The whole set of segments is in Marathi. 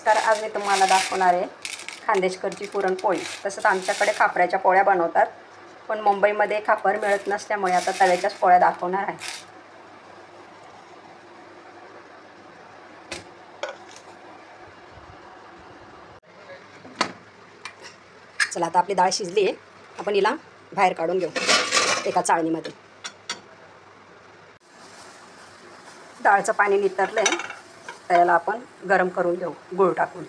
नमस्कार. आज मी तुम्हाला दाखवणार आहे खानदेशकरची पुरणपोळी. तसंच आमच्याकडे खापऱ्याच्या पोळ्या बनवतात, पण मुंबईमध्ये खापर मिळत नसल्यामुळे आता तव्याच्याच पोळ्या दाखवणार आहे. चला, आता आपली डाळ शिजली आहे. आपण हिला बाहेर काढून घेऊ एका चाळणीमध्ये. डाळचं पाणी नितरलं आहे, त्याला आपण गरम करून घेऊ गूळ टाकून.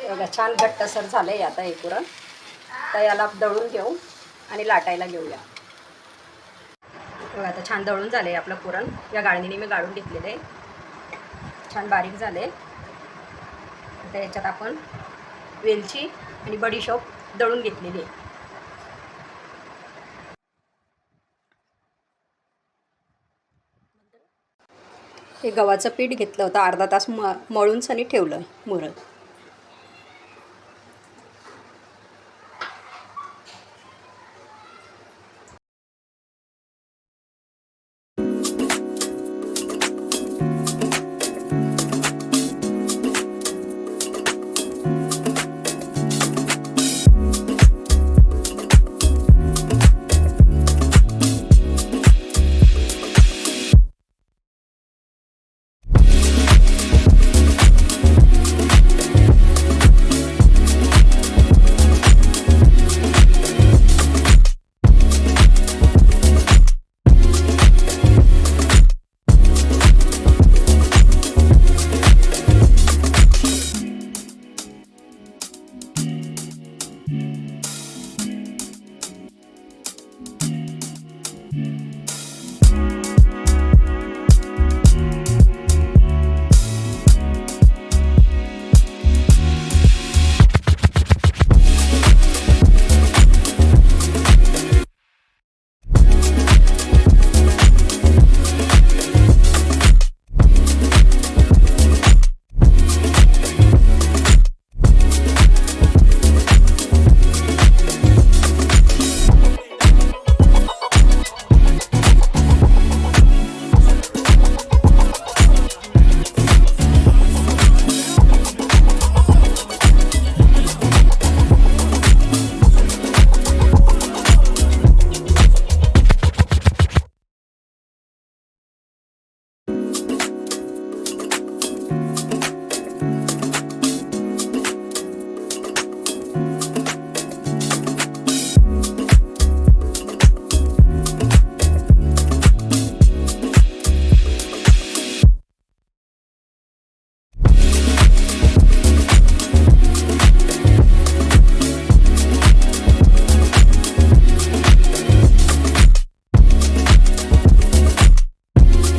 बघा, छान घट्टसर झालं आहे आता हे पुरण. तर याला दळून घेऊ आणि लाटायला घेऊया. बघा, आता छान दळून झालं आहे आपलं पुरण. या गाळणीने मी गाळून घेतलेलं आहे, छान बारीक झालं आहे. आता याच्यात आपण वेलची आणि बडीशोप दळून घेतलेली आहे. हे गव्हाचं पीठ घेतलं होतं, अर्धा तास मळून सनी ठेवलं मुरत.